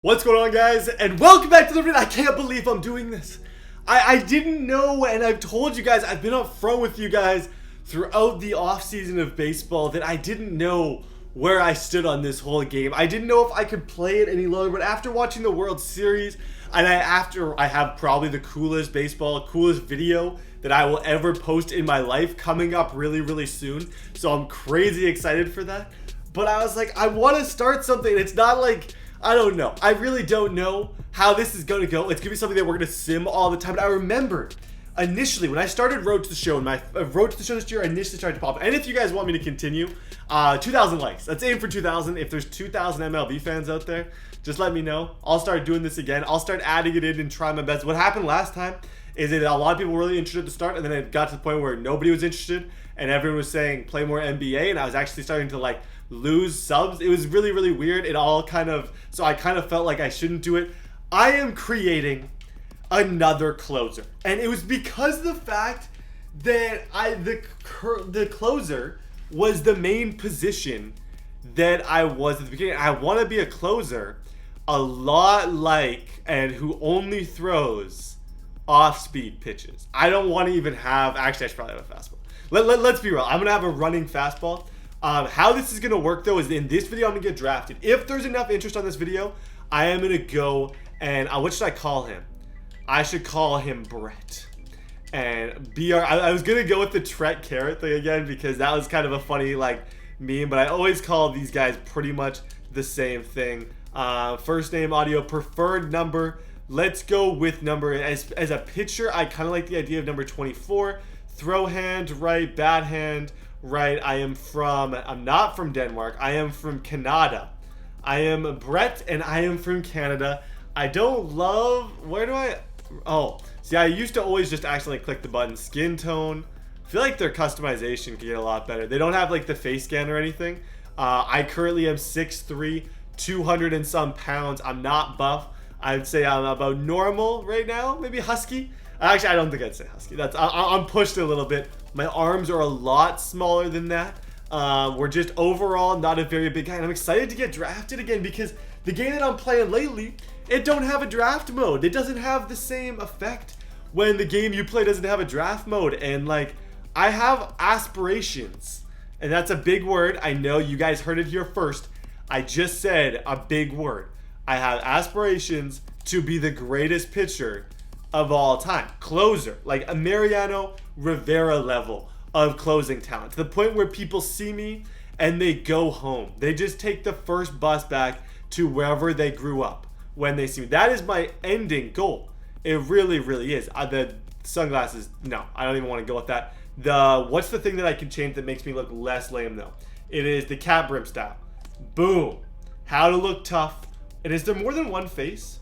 What's going on, guys, and welcome back to the video. I can't believe I'm doing this. I didn't know, and I've told you guys, I've been up front with you guys throughout the offseason of baseball that I didn't know where I stood on this whole game. I didn't know if I could play it any longer, but after watching the World Series, and after I have probably the coolest video that I will ever post in my life coming up really soon. So I'm crazy excited for that. But I was like, I want to start something. It's not like, I don't know. I really don't know how this is going to go. It's going to be something that we're going to sim all the time. But I remember initially when I started Road to the Show, and my Road to the Show this year, I initially started to pop up. And if you guys want me to continue, 2,000 likes. Let's aim for 2,000. If there's 2,000 MLB fans out there, just let me know. I'll start doing this again. I'll start adding it in and trying my best. What happened last time is that a lot of people were really interested at the start, and then it got to the point where nobody was interested, and everyone was saying play more NBA, and I was actually starting to like lose subs. It was really weird. It all so I kind of felt like I shouldn't do it. I am creating another closer, and it was because of the fact that the closer was the main position that I was at the beginning. I want to be a closer a lot like, and who only throws off-speed pitches. I don't want to even have, actually I should probably have a fastball. Let's be real, I'm going to have a running fastball. How this is going to work though is in this video I'm going to get drafted. If there's enough interest on this video, I am going to go and, what should I call him? I should call him Brett. And I was going to go with the Trent Carrot thing again because that was kind of a funny like meme, but I always call these guys pretty much the same thing. First name, audio, preferred number. Let's go with number. As a pitcher, I kind of like the idea of number 24. Throw hand, right. Bat hand, right. I'm not from Denmark. I am from Canada. I am Brett, and I am from Canada. I don't love, see, I used to always just accidentally click the button. Skin tone. I feel like their customization could get a lot better. They don't have like the face scan or anything. I currently am 6'3", 200 and some pounds. I'm not buff. I'd say I'm about normal right now, maybe husky. Actually, I don't think I'd say husky. I'm pushed a little bit. My arms are a lot smaller than that. We're just overall not a very big guy. And I'm excited to get drafted again because the game that I'm playing lately, it don't have a draft mode. It doesn't have the same effect when the game you play doesn't have a draft mode. And like, I have aspirations. And that's a big word. I know you guys heard it here first. I just said a big word. I have aspirations to be the greatest pitcher of all time. Closer, like a Mariano Rivera level of closing talent. To the point where people see me and they go home. They just take the first bus back to wherever they grew up when they see me. That is my ending goal. It really is. The sunglasses, no, I don't even want to go with that. What's the thing that I can change that makes me look less lame though? It is the cat brim style. Boom. How to look tough. And is there more than one face?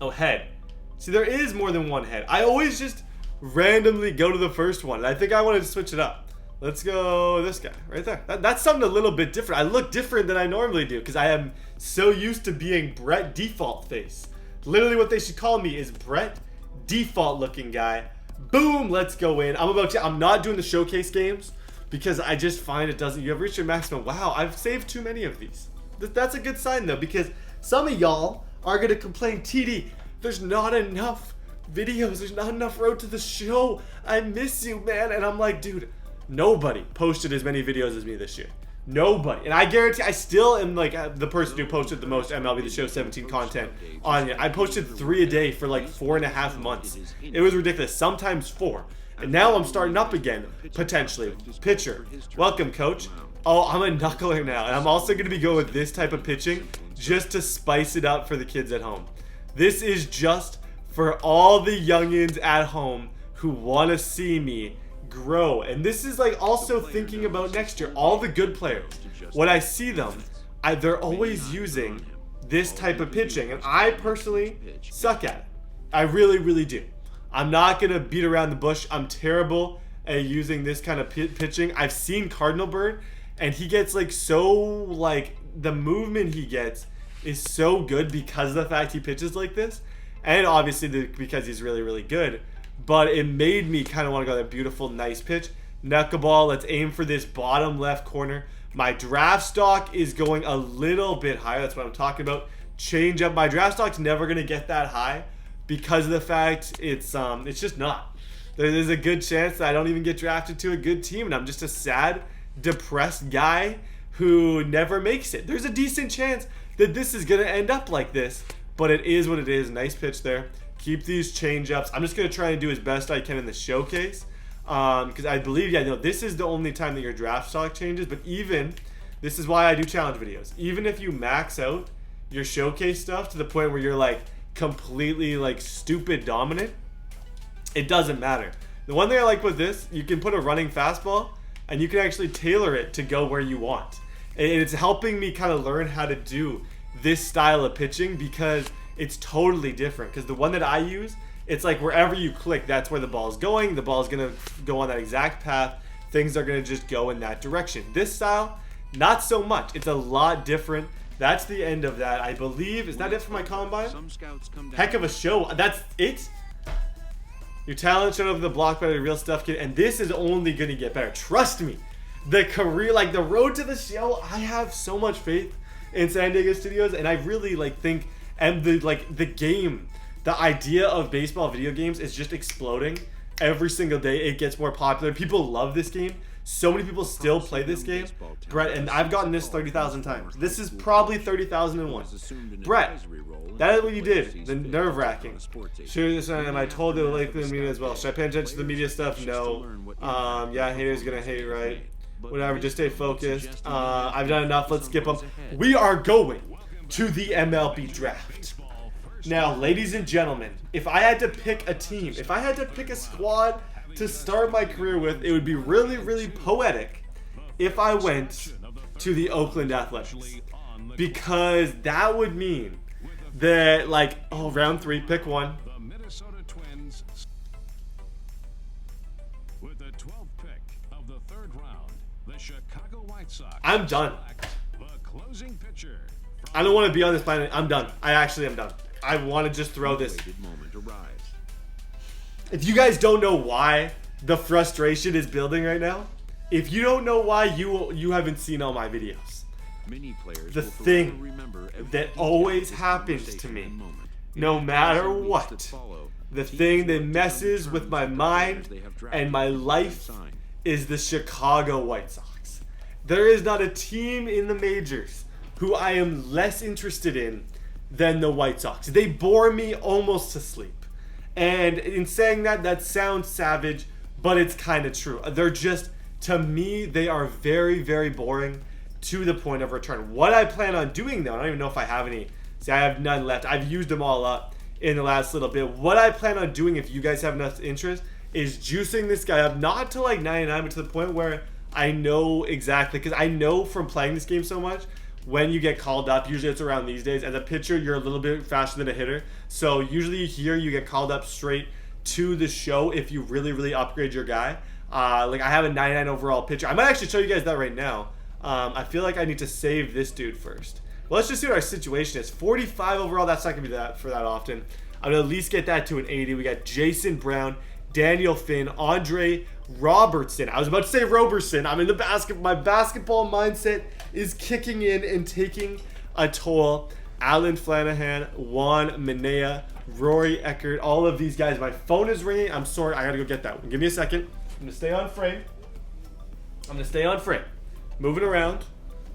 Oh, head. See, there is more than one head. I always just randomly go to the first one. And I think I wanted to switch it up. Let's go this guy right there. That's something a little bit different. I look different than I normally do because I am so used to being Brett default face. Literally what they should call me is Brett default looking guy. Boom, let's go in. I'm not doing the showcase games because I just find it doesn't. You have reached your maximum. Wow, I've saved too many of these. That's a good sign though, because some of y'all are gonna complain, TD, there's not enough videos, there's not enough Road to the Show. I miss you, man. And I'm like, dude, nobody posted as many videos as me this year. Nobody. And I guarantee I still am like the person who posted the most MLB The Show 17 content on it. I posted 3 a day for like 4.5 months. It was ridiculous. Sometimes 4. And now I'm starting up again, potentially. Pitcher. Welcome, coach. Oh, I'm a knuckler now. And I'm also going to be going with this type of pitching just to spice it up for the kids at home. This is just for all the youngins at home who want to see me grow. And this is like also thinking about next year. All the good players, when I see them, they're always using this type of pitching. And I personally suck at it. I really do. I'm not going to beat around the bush. I'm terrible at using this kind of pitching. I've seen Cardinal Bird, and he gets like so, like the movement he gets is so good because of the fact he pitches like this. And obviously because he's really good. But it made me kind of want to go that beautiful, nice pitch. Knuckleball, let's aim for this bottom left corner. My draft stock is going a little bit higher. That's what I'm talking about. change up. My draft stock's never gonna get that high because of the fact it's just not. There's a good chance that I don't even get drafted to a good team, and I'm just a sad, depressed guy who never makes it. There's a decent chance that this is gonna end up like this, but it is what it is. Nice pitch there. Keep these change ups. I'm just gonna try and do as best I can in the showcase, because I believe, this is the only time that your draft stock changes. But even this is why I do challenge videos. Even if you max out your showcase stuff to the point where you're like completely like stupid dominant, it doesn't matter. The one thing I like with this, you can put a running fastball and you can actually tailor it to go where you want. And it's helping me kind of learn how to do this style of pitching because it's totally different. Because the one that I use, it's like wherever you click, that's where the ball is going. The ball is going to go on that exact path. Things are going to just go in that direction. This style, not so much. It's a lot different. That's the end of that, I believe. Is that it for my combine? Heck of a show. That's it. Your talent showed up in the block by the real stuff, kid. And this is only going to get better. Trust me. The career, like the road to the show, I have so much faith in San Diego Studios. And I really think, and the game, the idea of baseball video games is just exploding. Every single day it gets more popular. People love this game. So many people still play this game. Brett, and I've gotten this 30,000 times. This is probably 30,00001. Brett, that is what you did. The nerve-wracking. Sure, this and I told the Lakeland media as well. Should I pay attention to the media stuff? No. Yeah, haters gonna hate, right? Whatever, just stay focused. I've done enough. Let's skip them. We are going to the MLB draft. Now, ladies and gentlemen, if I had to pick a team, if I had to pick a squad to start my career with, it would be really, really poetic if I went to the Oakland Athletics. Because that would mean that, round 3, pick one. With the 12th pick of the 3rd round, the Chicago White Sox. I'm done. I don't want to be on this planet. I'm done. I actually am done. I want to just throw this. If you guys don't know why the frustration is building right now, if you don't know why, you haven't seen all my videos. The thing that always happens to me, no matter what, the thing that messes with my mind and my life is the Chicago White Sox. There is not a team in the majors who I am less interested in than the White Sox. They bore me almost to sleep. And in saying that, that sounds savage, but it's kind of true. They're just, to me, they are very, very boring to the point of return. What I plan on doing, though, I don't even know if I have any. See, I have none left. I've used them all up in the last little bit. What I plan on doing, if you guys have enough interest, is juicing this guy up, not to 99, but to the point where I know exactly, because I know from playing this game so much, when you get called up, usually it's around these days. As a pitcher, you're a little bit faster than a hitter. So usually here you get called up straight to the show if you really, really upgrade your guy. I have a 99 overall pitcher. I might actually show you guys that right now. I feel like I need to save this dude first. Well, let's just see what our situation is. 45 overall, that's not going to be that for that often. I'm going to at least get that to an 80. We got Jason Brown, Daniel Finn, Andre Robertson. I was about to say Robertson. I'm in the my basketball mindset is kicking in and taking a toll. Alan Flanagan, Juan Minea, Rory Eckert, all of these guys. My phone is ringing. I'm sorry. I got to go get that one. Give me a second. I'm going to stay on frame. Moving around.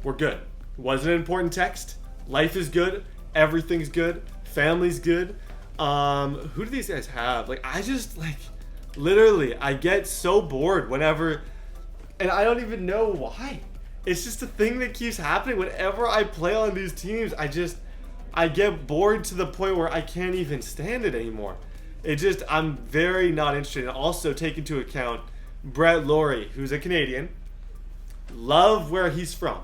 We're good. Wasn't an important text. Life is good. Everything's good. Family's good. Who do these guys have? Literally, I get so bored whenever, and I don't even know why. It's just a thing that keeps happening. Whenever I play on these teams, I get bored to the point where I can't even stand it anymore. I'm very not interested. And also take into account Brett Laurie, who's a Canadian. Love where he's from.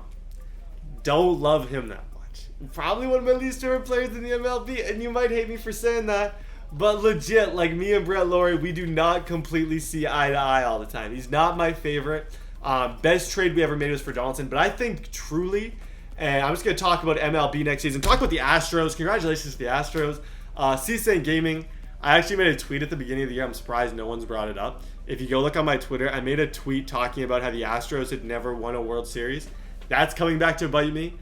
Don't love him that much. Probably one of my least favorite players in the MLB, and you might hate me for saying that. But legit, me and Brett Laurie, we do not completely see eye to eye all the time. He's not my favorite. Best trade we ever made was for Donaldson. But I think truly, and I'm just going to talk about MLB next season. Talk about the Astros. Congratulations to the Astros. C-Saint Gaming, I actually made a tweet at the beginning of the year. I'm surprised no one's brought it up. If you go look on my Twitter, I made a tweet talking about how the Astros had never won a World Series. That's coming back to bite me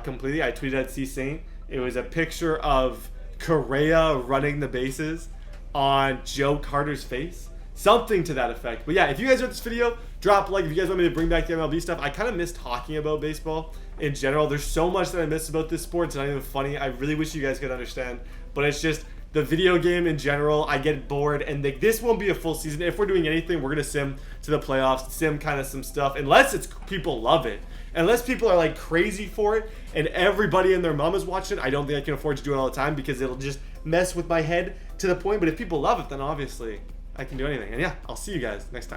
completely. I tweeted at C-Saint It was a picture of Correa running the bases on Joe Carter's face. Something to that effect. But yeah, if you guys enjoyed this video, drop a like. If you guys want me to bring back the MLB stuff, I kind of miss talking about baseball in general. There's so much that I miss about this sport. It's not even funny. I really wish you guys could understand. But it's just the video game in general. I get bored. And this won't be a full season. If we're doing anything, we're going to sim to the playoffs. Sim kind of some stuff. Unless it's people love it. Unless people are like crazy for it and everybody and their mom is watching it, I don't think I can afford to do it all the time because it'll just mess with my head to the point. But if people love it, then obviously I can do anything. And yeah, I'll see you guys next time.